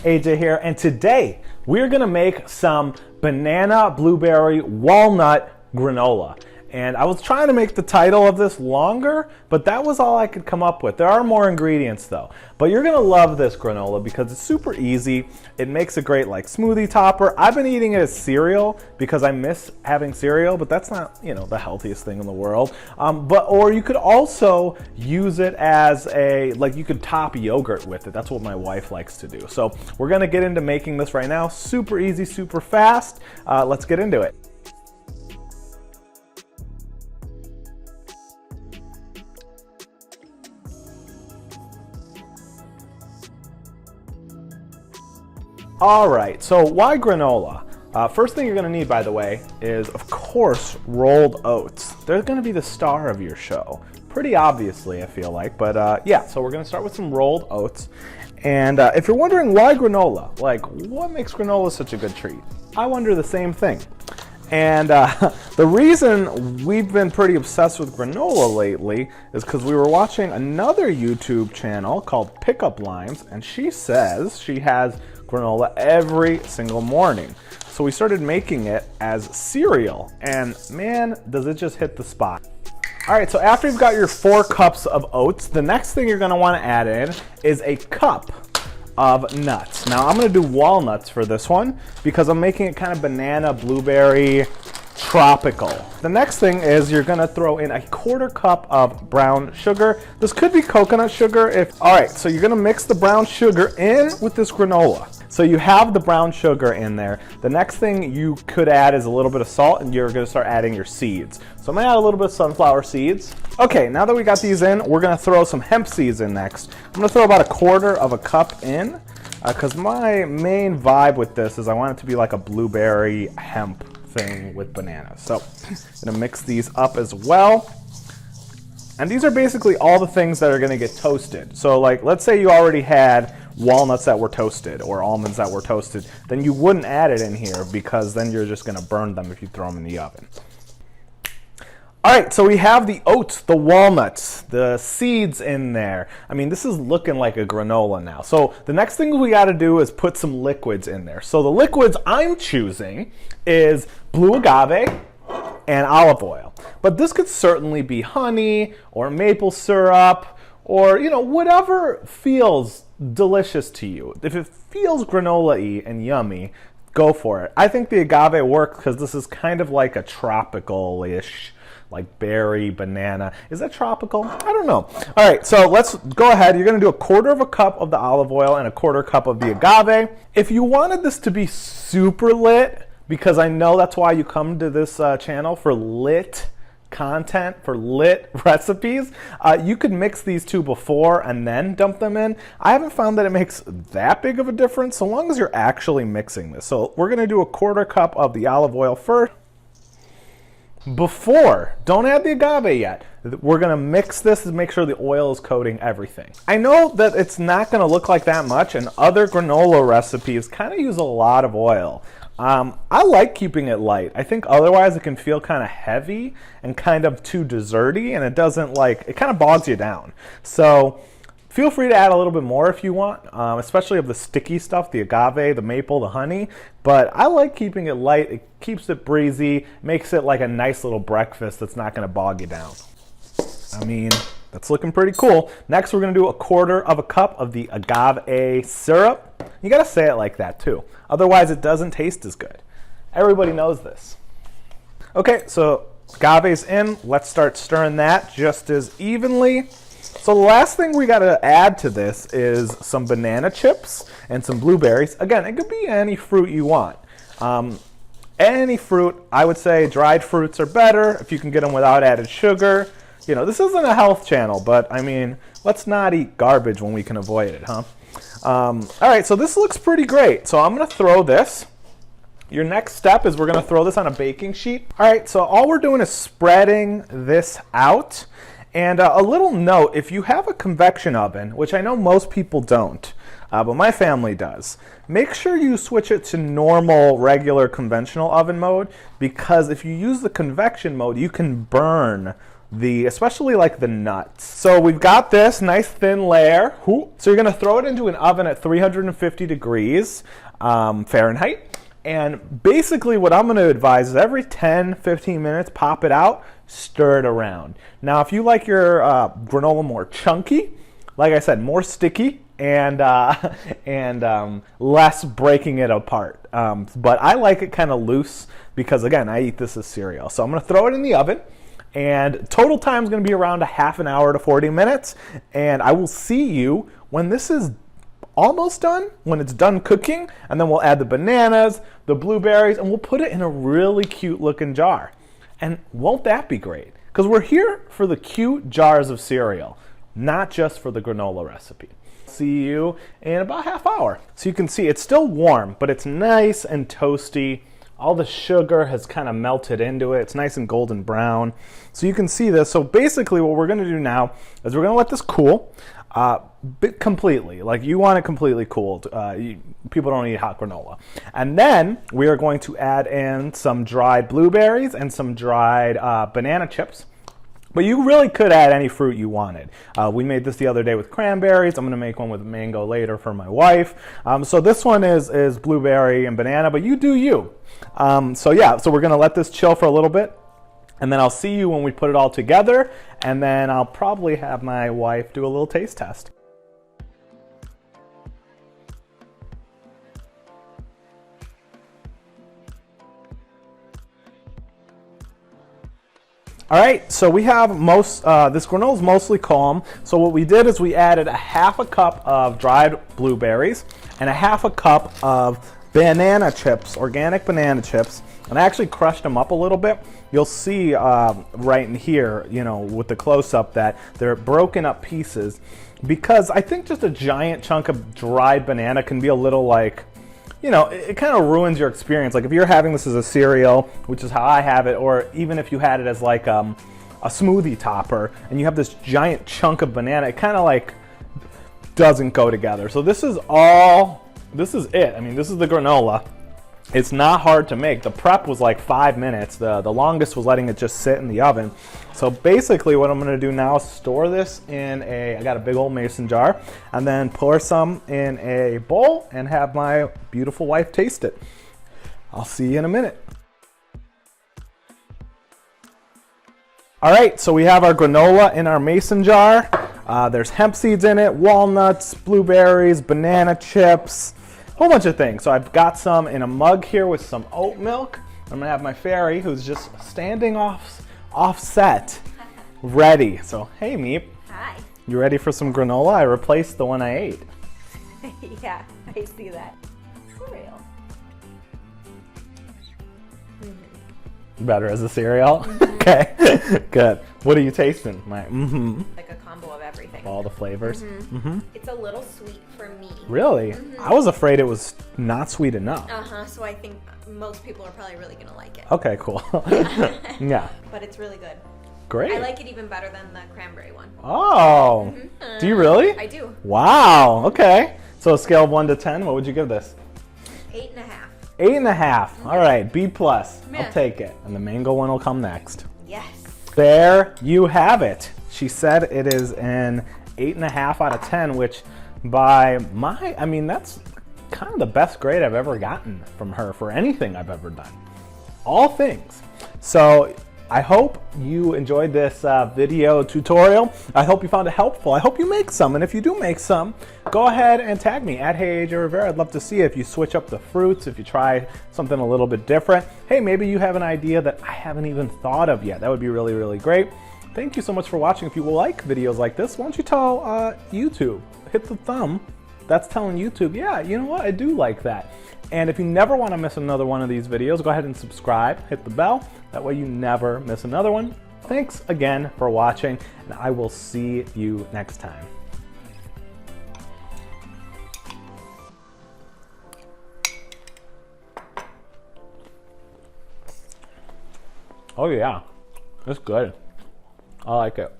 AJ here, and today we're gonna make some banana, blueberry, walnut granola. And I was trying to make the title of this longer, but that was all I could come up with. There are more ingredients though. But you're gonna love this granola because it's super easy. It makes a great like smoothie topper. I've been eating it as cereal because I miss having cereal, but that's not, you know, the healthiest thing in the world. Or you could also use it as a, like you could top yogurt with it. That's what my wife likes to do. So we're gonna get into making this right now. Super easy, super fast. Let's get into it. All right, so why granola? First thing you're gonna need, by the way, is of course rolled oats. They're gonna be the star of your show. Pretty obviously, I feel like, but yeah, so we're gonna start with some rolled oats. And if you're wondering why granola, like what makes granola such a good treat? I wonder the same thing. And the reason we've been pretty obsessed with granola lately is because we were watching another YouTube channel called Pickup Lines, and she says she has granola every single morning. So we started making it as cereal, and man, does it just hit the spot. All right, so after you've got your 4 cups of oats, the next thing you're gonna wanna add in is a cup of nuts. Now I'm gonna do walnuts for this one because I'm making it kind of banana, blueberry, tropical. The next thing is you're gonna throw in a 1/4 cup of brown sugar. This could be coconut sugar if, all right, so you're gonna mix the brown sugar in with this granola. So you have the brown sugar in there. The next thing you could add is a little bit of salt, and you're gonna start adding your seeds. So I'm gonna add a little bit of sunflower seeds. Okay, now that we got these in, we're gonna throw some hemp seeds in next. I'm gonna throw about 1/4 cup in, because my main vibe with this is I want it to be like a blueberry hemp thing with bananas. So I'm gonna mix these up as well. And these are basically all the things that are gonna get toasted. So like, let's say you already had walnuts that were toasted or almonds that were toasted, then you wouldn't add it in here because then you're just gonna burn them if you throw them in the oven. All right, so we have the oats, the walnuts, the seeds in there. I mean, this is looking like a granola now. So the next thing we gotta do is put some liquids in there. So the liquids I'm choosing is blue agave and olive oil. But this could certainly be honey or maple syrup or, you know, whatever feels delicious to you. If it feels granola-y and yummy, go for it. I think the agave works because this is kind of like a tropical-ish, like berry, banana. Is that tropical? I don't know. All right, so let's go ahead. You're gonna do 1/4 cup of the olive oil and 1/4 cup of the agave. If you wanted this to be super lit, because I know that's why you come to this channel, for lit content, for lit recipes, you could mix these two before and then dump them in. I haven't found that it makes that big of a difference so long as you're actually mixing this. So we're gonna do 1/4 cup of the olive oil first. Don't add the agave yet. We're gonna mix this and make sure the oil is coating everything. I know that it's not gonna look like that much, and other granola recipes kind of use a lot of oil. I like keeping it light. I think otherwise it can feel kind of heavy and kind of too desserty, and it doesn't like, it kind of bogs you down. So feel free to add a little bit more if you want, especially of the sticky stuff, the agave, the maple, the honey. But I like keeping it light. It keeps it breezy, makes it like a nice little breakfast that's not gonna bog you down. I mean, that's looking pretty cool. Next, we're gonna do 1/4 cup of the agave syrup. You gotta say it like that too. Otherwise, it doesn't taste as good. Everybody knows this. Okay, so agave's in. Let's start stirring that just as evenly. So the last thing we gotta add to this is some banana chips and some blueberries. Again, it could be any fruit you want. Any fruit, I would say dried fruits are better if you can get them without added sugar. You know, this isn't a health channel, but I mean, let's not eat garbage when we can avoid it, huh? All right, so this looks pretty great. So I'm gonna throw this. Your next step is we're gonna throw this on a baking sheet. All right, so all we're doing is spreading this out. And a little note, if you have a convection oven, which I know most people don't, but my family does, make sure you switch it to normal, regular, conventional oven mode, because if you use the convection mode, you can burn especially like the nuts. So we've got this nice thin layer. So you're gonna throw it into an oven at 350 degrees Fahrenheit. And basically what I'm gonna advise is every 10-15 minutes, pop it out, stir it around. Now, if you like your granola more chunky, like I said, more sticky, and less breaking it apart. But I like it kind of loose because, again, I eat this as cereal. So I'm going to throw it in the oven, and total time is going to be around a half an hour to 40 minutes. And I will see you when this is almost done, when it's done cooking, and then we'll add the bananas, the blueberries, and we'll put it in a really cute looking jar. And won't that be great? Because we're here for the cute jars of cereal, not just for the granola recipe. See you in about half hour. So you can see it's still warm, but it's nice and toasty. All the sugar has kind of melted into it. It's nice and golden brown. So you can see this. So basically what we're going to do now is we're going to let this cool completely. Like, you want it completely cooled. People don't eat hot granola. And then we are going to add in some dried blueberries and some dried banana chips. But you really could add any fruit you wanted. We made this the other day with cranberries. I'm going to make one with mango later for my wife. So this one is blueberry and banana, but you do you. So yeah, so we're going to let this chill for a little bit. And then I'll see you when we put it all together. And then I'll probably have my wife do a little taste test. All right, so we have this granola is mostly calm. So what we did is we added a half a cup of dried blueberries and a half a cup of banana chips, organic banana chips, and I actually crushed them up a little bit. You'll see right in here, you know, with the close-up that they're broken up pieces, because I think just a giant chunk of dried banana can be a little like, you know, it kind of ruins your experience. Like if you're having this as a cereal, which is how I have it, or even if you had it as like a smoothie topper and you have this giant chunk of banana, it kind of like doesn't go together. So this is it. I mean, this is the granola. It's not hard to make. The prep was like 5 minutes. The longest was letting it just sit in the oven. So basically what I'm gonna do now is store this in I got a big old mason jar, and then pour some in a bowl and have my beautiful wife taste it. I'll see you in a minute. All right, so we have our granola in our mason jar. There's hemp seeds in it, walnuts, blueberries, banana chips, whole bunch of things. So I've got some in a mug here with some oat milk. I'm gonna have my fairy, who's just standing offset, ready. So hey, Meep. Hi. You ready for some granola? I replaced the one I ate. Yeah, I see that. Cereal. Better as a cereal? Okay, good. What are you tasting? Like a combo of everything. All the flavors? It's a little sweet for me. Really? I was afraid it was not sweet enough. So I think most people are probably really gonna like it. Okay, cool. Yeah. But it's really good. Great. I like it even better than the cranberry one. Oh, do you really? I do. Wow, okay. So a scale of 1 to 10, what would you give this? 8.5. 8.5. All right, B+. I'll Yeah. take it. And the mango one will come next. Yes. There you have it. She said it is an 8.5 out of 10, which I mean, that's kind of the best grade I've ever gotten from her for anything I've ever done. All things. So I hope you enjoyed this video tutorial. I hope you found it helpful. I hope you make some, and if you do make some, go ahead and tag me at Rivera. I'd love to see if you switch up the fruits, if you try something a little bit different. Hey, maybe you have an idea that I haven't even thought of yet. That would be really, really great. Thank you so much for watching. If you like videos like this, why don't you tell YouTube, hit the thumb. That's telling YouTube, yeah, you know what, I do like that. And if you never want to miss another one of these videos, go ahead and subscribe, hit the bell. That way you never miss another one. Thanks again for watching, and I will see you next time. Oh yeah, it's good. I like it.